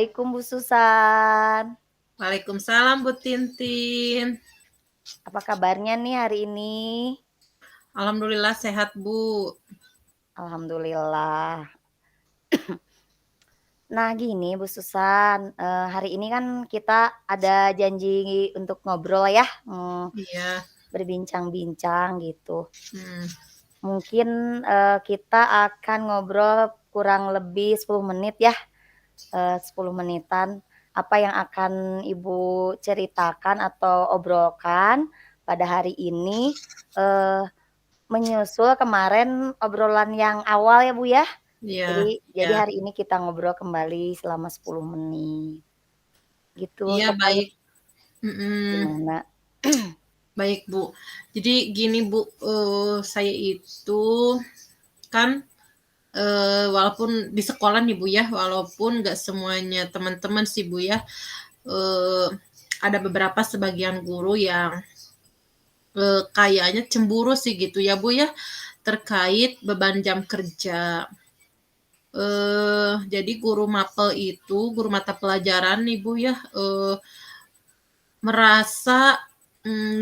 Assalamualaikum Bu Susan. Waalaikumsalam Bu Tintin. Apa kabarnya nih hari ini? Alhamdulillah sehat Bu. Alhamdulillah. Nah gini Bu Susan, hari ini kan kita ada janji untuk ngobrol ya, Iya. berbincang-bincang gitu. Hmm. Mungkin, kita akan ngobrol kurang lebih 10 menit ya, 10 menitan. Apa yang akan Ibu ceritakan atau obrolkan pada hari ini, eee, menyusul kemarin obrolan yang awal ya, Bu, ya. Iya, Jadi iya. hari ini kita ngobrol kembali selama 10 menit, gitu. Iya Terkait baik. Mm-mm. gimana? Baik Bu. Jadi gini Bu, saya itu kan walaupun di sekolah nih Bu ya, walaupun nggak semuanya teman-teman sih Bu ya, eh, ada beberapa sebagian guru yang kayaknya cemburu sih gitu ya Bu ya, terkait beban jam kerja. Jadi guru mapel itu, guru mata pelajaran nih Bu ya, merasa,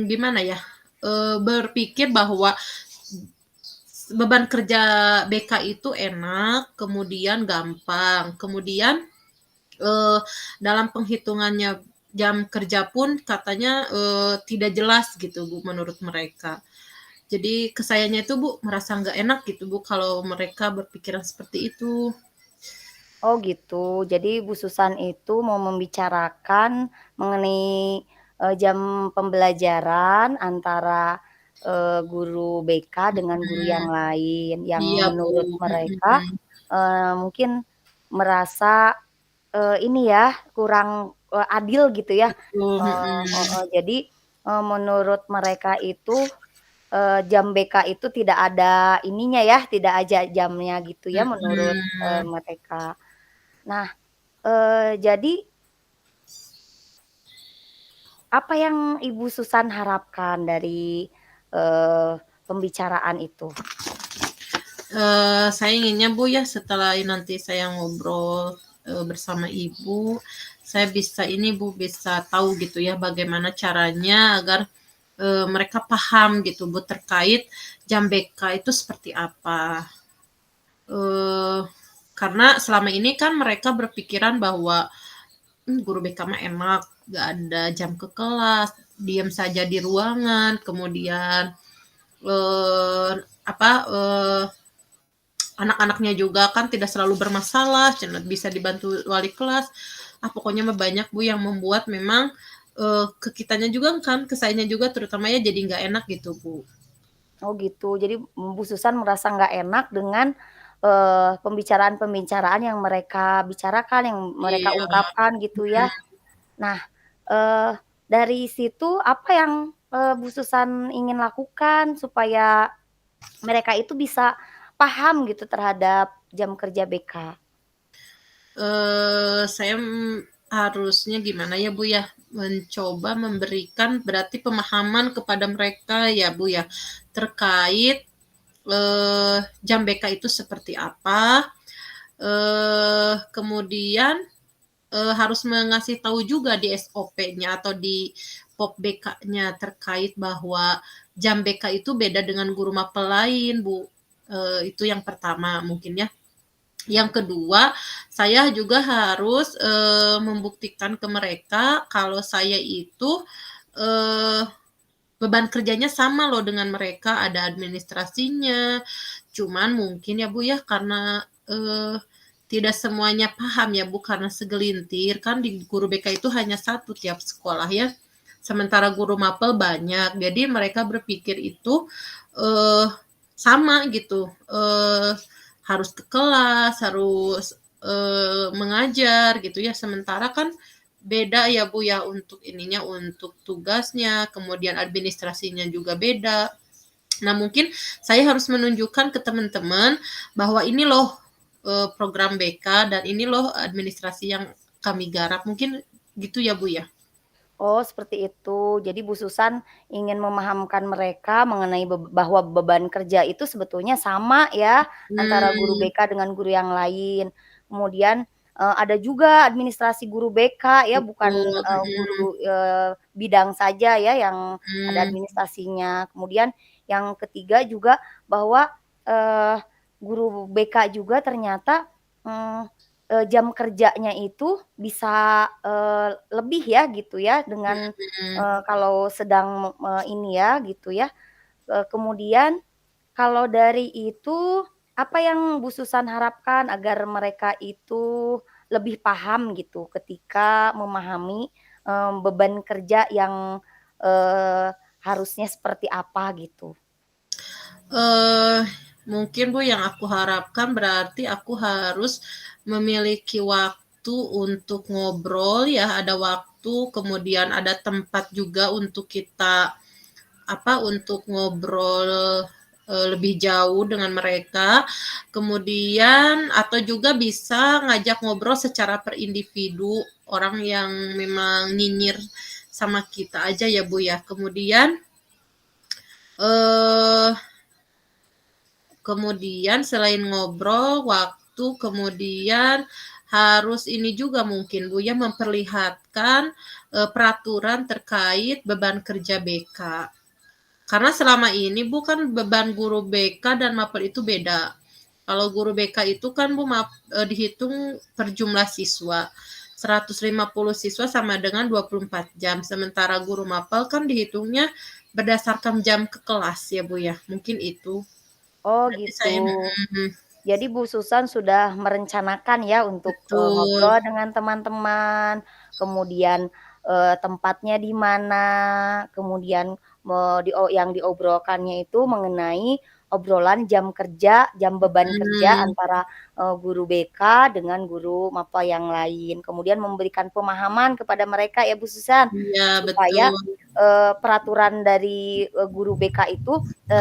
gimana ya, berpikir bahwa beban kerja BK itu enak, kemudian gampang, kemudian, eee, dalam penghitungannya jam kerja pun katanya, tidak jelas gitu Bu menurut mereka. Jadi ke sayanya itu Bu merasa nggak enak gitu Bu kalau mereka berpikiran seperti itu. Oh gitu. Jadi Bu Susan itu mau membicarakan mengenai, jam pembelajaran antara, guru BK dengan guru yang Mhm. lain, yang Iya Bu, menurut mereka, mhm. mungkin merasa, ini ya, kurang, adil gitu ya, Betul, mhm. Jadi, menurut mereka itu, jam BK itu tidak ada ininya ya, tidak ada jamnya gitu ya menurut, Mhm. mereka. Nah, jadi apa yang Ibu Susan harapkan dari, pembicaraan itu? Saya inginnya Bu ya setelah nanti saya ngobrol, bersama Ibu, saya bisa ini Bu, bisa tahu gitu ya bagaimana caranya agar, mereka paham gitu Bu terkait jam BK itu seperti apa. Eee, karena selama ini kan mereka berpikiran bahwa, guru BK mah enak, nggak ada jam ke kelas, diam saja di ruangan, kemudian, apa, anak-anaknya juga kan tidak selalu bermasalah, bisa dibantu wali kelas. Pokoknya mah banyak Bu yang membuat memang, ke kitanya juga kan, ke sayanya juga terutama ya jadi nggak enak gitu Bu. Oh gitu, jadi Bu Susan merasa nggak enak dengan, pembicaraan-pembicaraan yang mereka bicarakan, yang mereka Iya, ungkapkan gitu ya. Nah, eee, dari situ apa yang, Bu Susan ingin lakukan supaya mereka itu bisa paham gitu terhadap jam kerja BK? Saya, harusnya gimana ya, Bu, ya, mencoba memberikan berarti pemahaman kepada mereka ya, Bu, ya, terkait, jam BK itu seperti apa, kemudian, harus mengasih tahu juga di SOP-nya atau di POP BK-nya terkait bahwa jam BK itu beda dengan guru mapel lain, Bu, itu yang pertama mungkin ya. Yang kedua, saya juga harus, membuktikan ke mereka kalau saya itu, eee, beban kerjanya sama loh dengan mereka, ada administrasinya. Cuman mungkin ya, Bu, ya, karena, tidak semuanya paham ya, Bu, karena segelintir, kan di guru BK itu hanya satu tiap sekolah ya, sementara guru mapel banyak. Jadi mereka berpikir itu, eee, sama gitu, harus ke kelas, harus, mengajar gitu ya, sementara kan beda ya, Bu, ya, untuk ininya, untuk tugasnya, kemudian administrasinya juga beda. Nah, mungkin saya harus menunjukkan ke teman-teman bahwa ini loh, program BK dan ini loh administrasi yang kami garap, mungkin gitu ya, Bu, ya? Oh, seperti itu. Jadi Bu Susan ingin memahamkan mereka mengenai bahwa beban kerja itu sebetulnya sama ya, antara guru Mmm, BK dengan guru yang lain. Kemudian, ada juga administrasi guru BK ya, bukan, betul, mhm, guru, bidang saja ya yang ada mmm, administrasinya. Kemudian yang ketiga juga bahwa, eee, guru BK juga ternyata, mmm, jam kerjanya itu bisa, lebih ya gitu ya dengan, mhm. kalau sedang ini ya gitu ya. Kemudian kalau dari itu, apa yang Bu Susan harapkan agar mereka itu lebih paham gitu ketika memahami, beban kerja yang, eee, harusnya seperti apa gitu? Eee, Mungkin Bu yang aku harapkan berarti aku harus memiliki waktu untuk ngobrol ya, ada waktu, kemudian ada tempat juga untuk kita, apa, untuk ngobrol, lebih jauh dengan mereka. Kemudian atau juga bisa ngajak ngobrol secara per individu, orang yang memang nyinyir sama kita aja ya Bu ya. Eee Kemudian selain ngobrol, waktu, kemudian harus ini juga mungkin Bu ya, memperlihatkan, peraturan terkait beban kerja BK. Karena selama ini Bu kan beban guru BK dan mapel itu beda. Kalau guru BK itu kan Bu dihitung per jumlah siswa. 150 siswa sama dengan 24 jam. Sementara guru mapel kan dihitungnya berdasarkan jam ke kelas ya Bu ya, mungkin itu. Oh Berarti gitu. saya mhm, Jadi Bu Susan sudah merencanakan ya untuk, betul, ngobrol dengan teman-teman, kemudian, tempatnya di mana, kemudian yang diobrolkannya itu mengenai obrolan jam kerja, jam beban kerja mhm, antara, guru BK dengan guru MAPA yang lain. Kemudian memberikan pemahaman kepada mereka ya Bu Susan, iya supaya, betul, peraturan dari, guru BK itu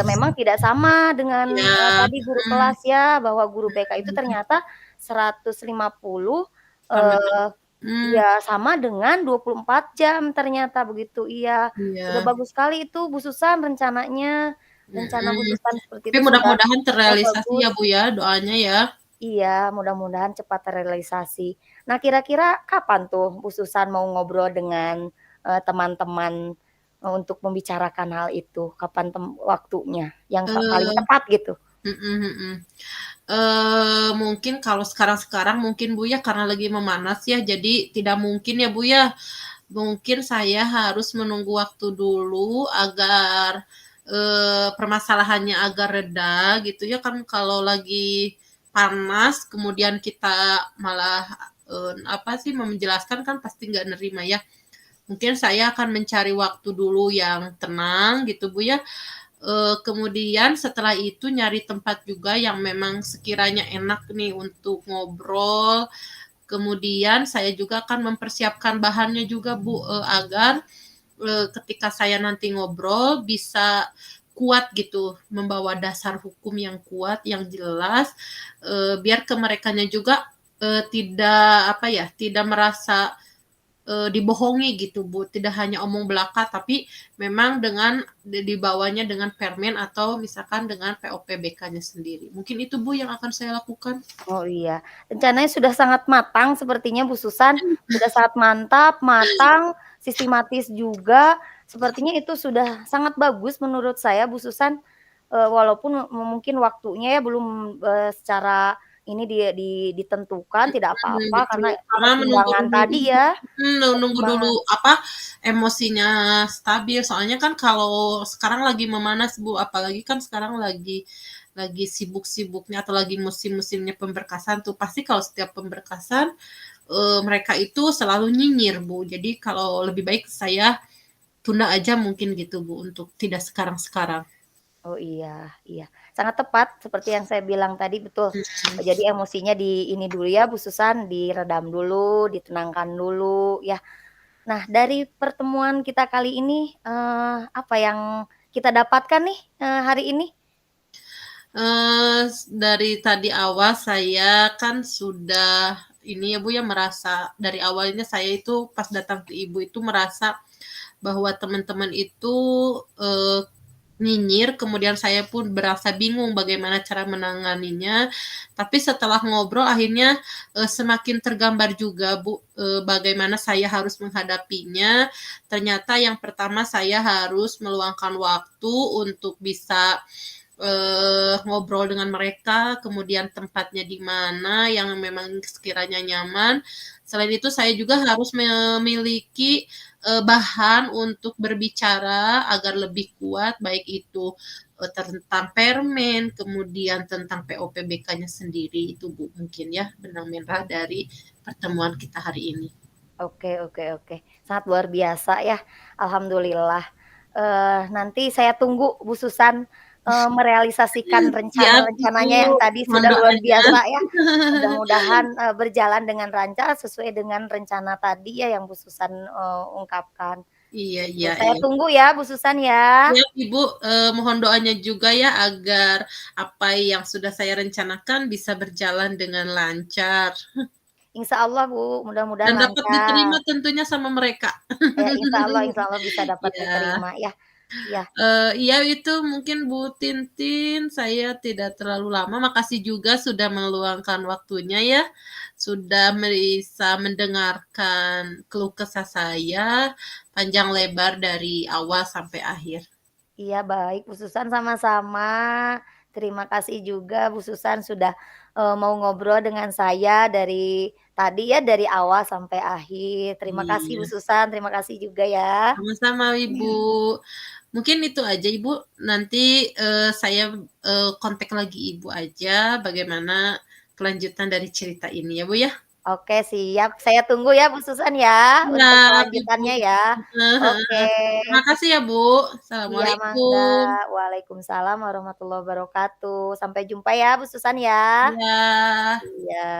memang tidak sama dengan, iya, tadi guru mhm, kelas ya, bahwa guru BK itu ternyata 150, sama eee, mhm, iya sama dengan 24 jam ternyata begitu, iya. Sudah iya, bagus sekali itu Bu Susan rencananya, rencana Bu mhm. Susan seperti Tapi itu sudah mudah-mudahan terrealisasi bagus. ya, Bu, ya, doanya ya. Iya, mudah-mudahan cepat terrealisasi. Nah, kira-kira kapan tuh Bu Susan mau ngobrol dengan, teman-teman, untuk membicarakan hal itu? Kapan waktunya yang paling Eee, tepat gitu? mhm mhm. Mungkin kalau sekarang-sekarang mungkin, Bu, ya, karena lagi memanas ya, jadi tidak mungkin ya, Bu, ya. Mungkin saya harus menunggu waktu dulu agar, permasalahannya agak reda gitu ya, kan kalau lagi panas kemudian kita malah, apa sih, menjelaskan kan pasti nggak nerima ya. Mungkin saya akan mencari waktu dulu yang tenang gitu, Bu, ya, kemudian setelah itu nyari tempat juga yang memang sekiranya enak nih untuk ngobrol. Kemudian saya juga akan mempersiapkan bahannya juga Bu, agar, ketika saya nanti ngobrol bisa kuat gitu, membawa dasar hukum yang kuat, yang jelas, biar ke merekanya juga, tidak apa ya, tidak merasa, dibohongi gitu Bu, tidak hanya omong belaka tapi memang dengan dibawanya dengan permen atau misalkan dengan POPBK-nya sendiri. Mungkin itu Bu yang akan saya lakukan. Oh iya, rencananya sudah sangat matang sepertinya Bu Susan, sudah sangat mantap, matang, sistematis juga, sepertinya itu sudah sangat bagus menurut saya Bu Susan, walaupun mungkin waktunya ya belum, secara ini ditentukan, tidak Mhm, apa-apa betul. karena Karena menunggu pertimbangan dulu tadi ya, nunggu dulu, pertimbangan apa, emosinya stabil. Soalnya kan kalau sekarang lagi memanas, Bu, apalagi kan sekarang lagi sibuk-sibuknya atau lagi musim-musimnya pemberkasan tuh. Pasti kalau setiap pemberkasan, mereka itu selalu nyinyir, Bu. Jadi kalau lebih baik saya tunda aja mungkin gitu, Bu, untuk tidak sekarang-sekarang. oh iya iya, sangat tepat seperti yang saya bilang tadi, betul. Mhm. Jadi emosinya di ini dulu ya Bu Susan, diredam dulu, ditenangkan dulu ya. Nah, dari pertemuan kita kali ini, apa yang kita dapatkan nih, hari ini? Dari tadi awal saya kan sudah ini ya, Bu, ya, merasa dari awalnya saya itu pas datang ke Ibu itu merasa bahwa teman-teman itu, eee, nyinyir, kemudian saya pun berasa bingung bagaimana cara menanganinya. Tapi setelah ngobrol akhirnya, semakin tergambar juga, Bu, bagaimana saya harus menghadapinya. Ternyata yang pertama saya harus meluangkan waktu untuk bisa, ngobrol dengan mereka, kemudian tempatnya di mana yang memang sekiranya nyaman. Selain itu saya juga harus memiliki, bahan untuk berbicara agar lebih kuat, baik itu, tentang permen, kemudian tentang POPBK-nya sendiri, itu Bu, mungkin ya, benang merah dari pertemuan kita hari ini. Oke oke oke, sangat luar biasa ya, alhamdulillah. Nanti saya tunggu Bu Susan, merealisasikan Siap Ibu, rencana-rencananya yang tadi mohon sudah luar doanya. biasa ya. Mudah-mudahan, berjalan dengan lancar sesuai dengan rencana tadi ya yang Bu Susan, ungkapkan, Iya gitu. iya Saya iya. tunggu ya Bu Susan ya. Siap Ibu, mohon doanya juga ya agar apa yang sudah saya rencanakan bisa berjalan dengan lancar Insya Allah Bu, mudah-mudahan dan dapat lancar. diterima tentunya sama mereka. Insya Allah bisa dapat Iya. diterima ya. Iya. Iya itu mungkin Bu Tintin, saya tidak terlalu lama, makasih juga sudah meluangkan waktunya ya, sudah bisa mendengarkan keluh kesah saya, panjang lebar dari awal sampai akhir. Iya baik Bu Susan, sama-sama. Terima kasih juga Bu Susan sudah, mau ngobrol dengan saya dari tadi ya, dari awal sampai akhir. Terima kasih Bu Iya. Susan, terima kasih juga ya. Sama-sama Ibu. Mungkin itu aja Ibu, nanti, saya, kontak lagi Ibu aja bagaimana kelanjutan dari cerita ini ya, Bu, ya. Oke siap, saya tunggu ya Bu Susan ya, untuk Siap Ibu. kelanjutannya ya. Heeh Oke. heeh. Terima kasih ya, Bu. Iya mangga. Assalamualaikum. Waalaikumsalam warahmatullahi wabarakatuh. Sampai jumpa ya Bu Susan ya. Iya. Iya.